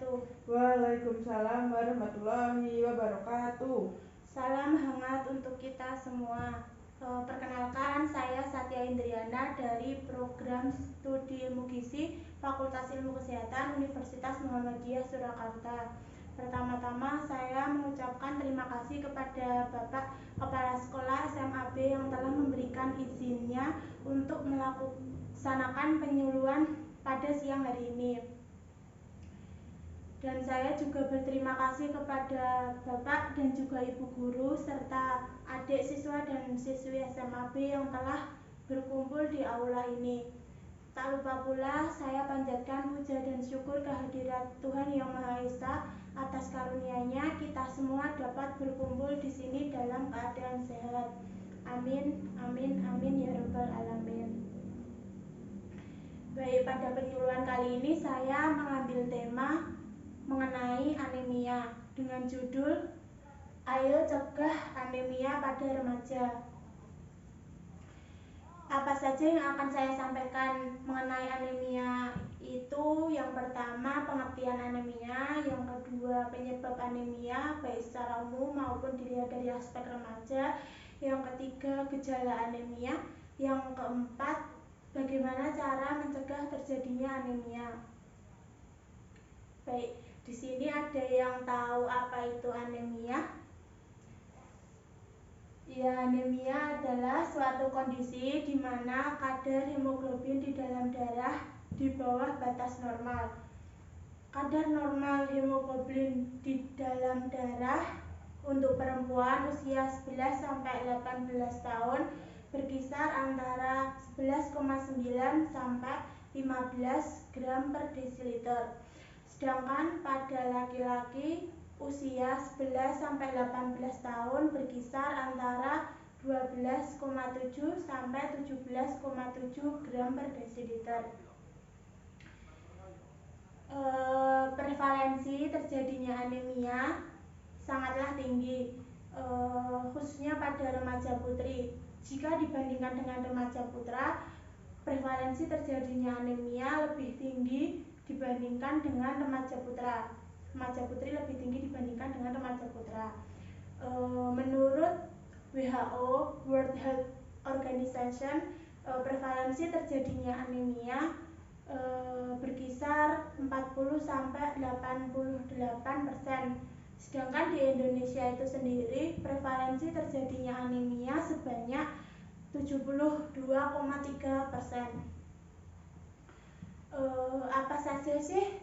wabarakatuh. Waalaikumsalam warahmatullahi wabarakatuh. Salam hangat untuk kita semua. Perkenalkan, saya Satya Indriana dari program studi ilmu gizi Fakultas Ilmu Kesehatan Universitas Muhammadiyah Surakarta. Pertama-tama saya mengucapkan terima kasih kepada Bapak Kepala Sekolah SMAB yang telah memberikan izinnya untuk melaksanakan penyuluhan pada siang hari ini. Dan saya juga berterima kasih kepada Bapak dan juga Ibu Guru serta adik siswa dan siswi SMAB yang telah berkumpul di aula ini. Tak lupa pula saya panjatkan puja dan syukur kehadirat Tuhan Yang Maha Esa atas karunia-Nya kita semua dapat berkumpul di sini dalam keadaan sehat. Amin, amin, amin ya rabbal alamin. Baik, pada penyuluhan kali ini saya mengambil tema mengenai anemia dengan judul Ayo Cegah Anemia pada Remaja. Apa saja yang akan saya sampaikan mengenai anemia itu? Yang pertama, pengertian anemia. Yang kedua, penyebab anemia baik secara umum maupun dilihat dari aspek remaja. Yang ketiga, gejala anemia. Yang keempat, bagaimana cara mencegah terjadinya anemia. Baik, di sini ada yang tahu apa itu anemia? Ya, anemia adalah suatu kondisi di mana kadar hemoglobin di dalam darah di bawah batas normal. Kadar normal hemoglobin di dalam darah untuk perempuan usia 11 sampai 18 tahun berkisar antara 11,9 sampai 15 gram per desiliter. Sedangkan pada laki-laki usia 11 sampai 18 tahun berkisar antara 12,7 sampai 17,7 gram per desiliter. Prevalensi terjadinya anemia sangatlah tinggi, khususnya pada remaja putri. Jika dibandingkan dengan remaja putra, prevalensi terjadinya anemia lebih tinggi dibandingkan dengan remaja putra. Remaja putri lebih tinggi dibandingkan dengan remaja putra. Menurut WHO, World Health Organization, prevalensi terjadinya anemia berkisar 40 sampai 88%. Sedangkan di Indonesia itu sendiri prevalensi terjadinya anemia sebanyak 72,3%. Apa saja sih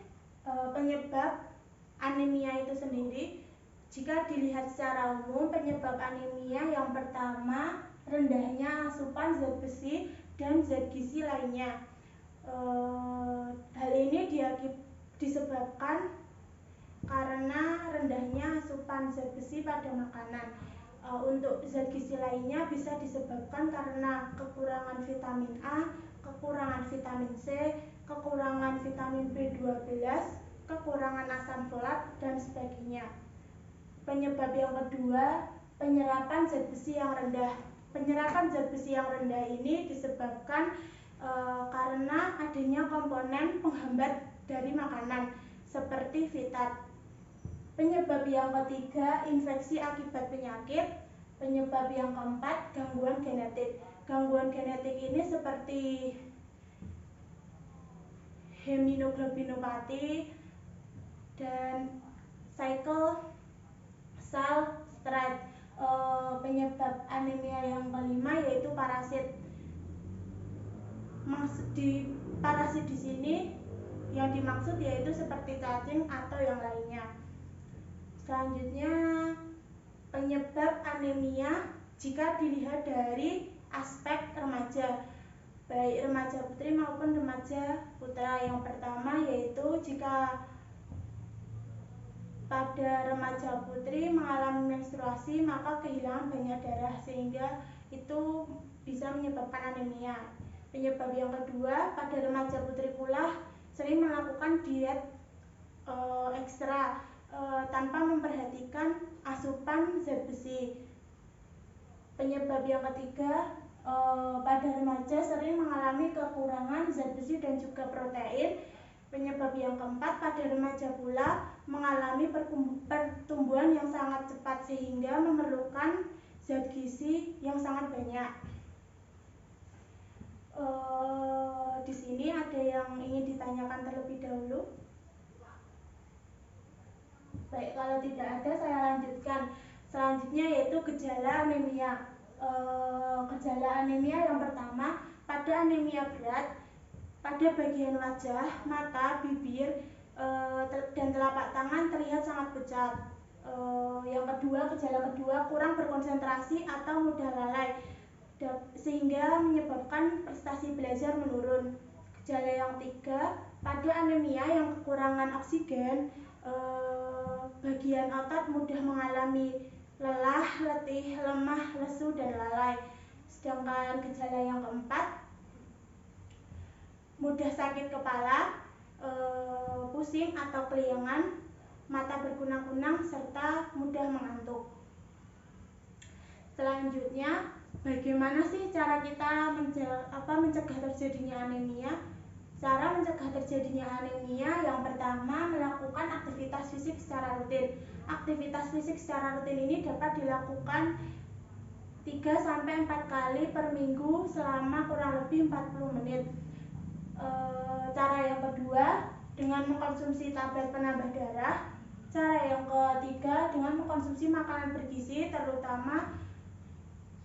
penyebab anemia itu sendiri? Jika dilihat secara umum, penyebab anemia yang pertama rendahnya asupan zat besi dan zat gizi lainnya. Hal ini disebabkan karena rendahnya asupan zat besi pada makanan. Untuk zat gizi lainnya bisa disebabkan karena kekurangan vitamin A, kekurangan vitamin C, kekurangan vitamin B12, kekurangan asam folat, dan sebagainya. Penyebab yang kedua, penyerapan zat besi yang rendah. Penyerapan zat besi yang rendah ini disebabkan karena adanya komponen penghambat dari makanan seperti fitat. Penyebab yang ketiga, infeksi akibat penyakit. Penyebab yang keempat, gangguan genetik. Gangguan genetik ini seperti heminoglobinopati dan sickle cell trait. Penyebab anemia yang kelima yaitu parasit. Maksud di parasit di sini yang dimaksud yaitu seperti cacing atau yang lainnya. Selanjutnya, penyebab anemia jika dilihat dari aspek remaja, baik remaja putri maupun remaja putra. Yang pertama yaitu jika pada remaja putri mengalami menstruasi maka kehilangan banyak darah sehingga itu bisa menyebabkan anemia. Penyebab yang kedua, pada remaja putri pula sering melakukan diet ekstra tanpa memperhatikan asupan zat besi. Penyebab yang ketiga, pada remaja sering mengalami kekurangan zat besi dan juga protein. Penyebab yang keempat, pada remaja pula mengalami pertumbuhan yang sangat cepat sehingga memerlukan zat gizi yang sangat banyak. Di sini ada yang ingin ditanyakan terlebih dahulu? Baik, kalau tidak ada saya lanjutkan. Selanjutnya yaitu gejala anemia. Gejala anemia yang pertama, pada anemia berat, pada bagian wajah, mata, bibir, dan telapak tangan terlihat sangat pucat. Yang kedua, gejala kedua, kurang berkonsentrasi atau mudah lalai, sehingga menyebabkan prestasi belajar menurun. Gejala yang ketiga, pada anemia yang kekurangan oksigen, bagian otot mudah mengalami lelah, letih, lemah, lesu, dan lalai. Sedangkan gejala yang keempat, mudah sakit kepala, pusing atau keliengan, mata berkunang-kunang, serta mudah mengantuk. Selanjutnya, bagaimana sih cara kita mencegah terjadinya anemia? Cara mencegah terjadinya anemia yang pertama, melakukan aktivitas fisik secara rutin. Aktivitas fisik secara rutin ini dapat dilakukan 3-4 kali per minggu selama kurang lebih 40 menit. Cara yang kedua, dengan mengkonsumsi tablet penambah darah. Cara yang ketiga, dengan mengkonsumsi makanan bergizi, terutama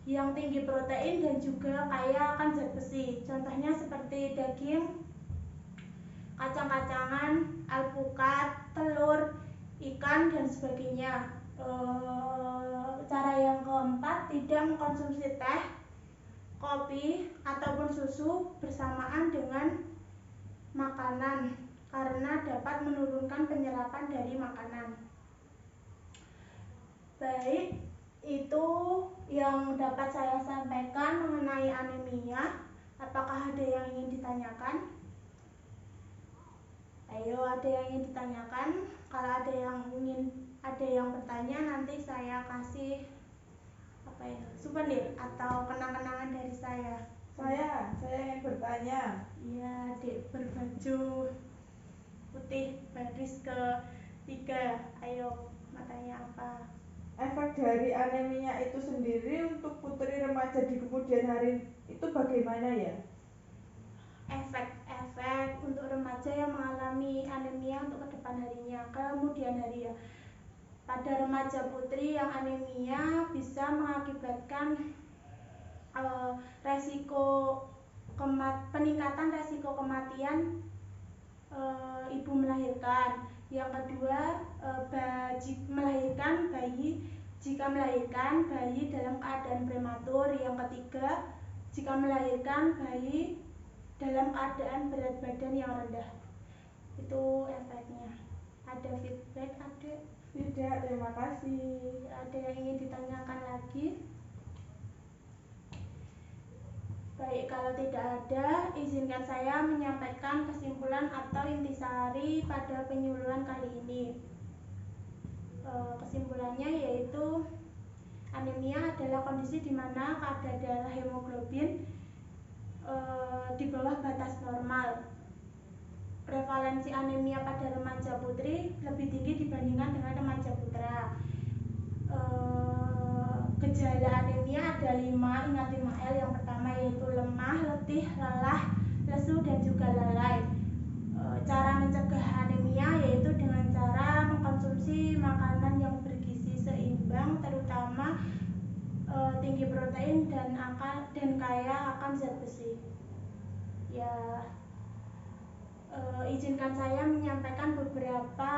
yang tinggi protein dan juga kaya akan zat besi. Contohnya seperti daging, kacang-kacangan, alpukat, telur, ikan, dan sebagainya. Cara yang keempat, tidak mengkonsumsi teh, kopi, ataupun susu bersamaan dengan makanan karena dapat menurunkan penyerapan dari makanan. Baik, itu yang dapat saya sampaikan mengenai anemia. Apakah ada yang ingin ditanyakan? Ayo, ada yang ingin ditanyakan? Kalau ada yang bertanya, nanti saya kasih souvenir atau kenang-kenangan dari saya. Saya ingin bertanya. Iya, adik berbaju putih baris ke-3. Ayo, mau tanya apa? Efek dari anemia itu sendiri untuk putri remaja di kemudian hari itu bagaimana ya? Efek untuk remaja yang mengalami anemia untuk kedepan harinya, kemudian hari ya. Pada remaja putri yang anemia bisa mengakibatkan peningkatan resiko kematian ibu melahirkan. Yang kedua, jika melahirkan bayi dalam keadaan prematur. Yang ketiga, jika melahirkan bayi dalam keadaan berat badan yang rendah. Itu efeknya. Ada feedback, adik? Tidak, terima kasih. Ada yang ingin ditanyakan lagi? Baik, kalau tidak ada, izinkan saya menyampaikan kesimpulan atau intisari pada penyuluhan kali ini. Kesimpulannya yaitu anemia adalah kondisi di mana kadar darah hemoglobin di bawah batas normal. Prevalensi anemia pada remaja putri lebih tinggi dibandingkan dengan remaja putra. Gejala anemia ada 5, ingat 5L. Yang pertama yaitu lemah, letih, lelah, lesu, dan juga lalai. Cara mencegah anemia yaitu dengan cara mengkonsumsi makanan yang bergizi seimbang, terutama tinggi protein dan kaya akan zat besi. Ya, izinkan saya menyampaikan beberapa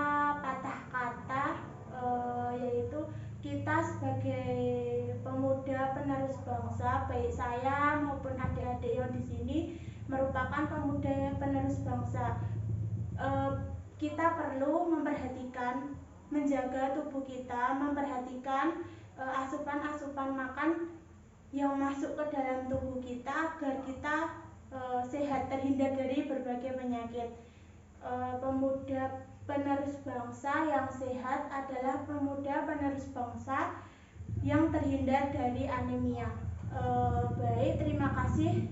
patah kata, yaitu kita sebagai pemuda penerus bangsa, baik saya maupun adik-adik yang di sini merupakan pemuda penerus bangsa. Kita perlu memperhatikan, menjaga tubuh kita, memperhatikan asupan-asupan makan yang masuk ke dalam tubuh kita agar kita sehat, terhindar dari berbagai penyakit. Pemuda penerus bangsa yang sehat adalah pemuda penerus bangsa yang terhindar dari anemia. Baik, terima kasih.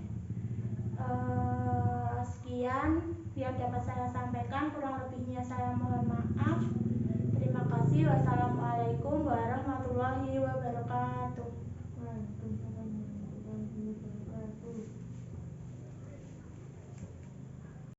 Sekian. Biar yang dapat saya sampaikan. Kurang lebihnya saya mohon maaf. Terima kasih. Wassalamualaikum warahmatullahi wabarakatuh.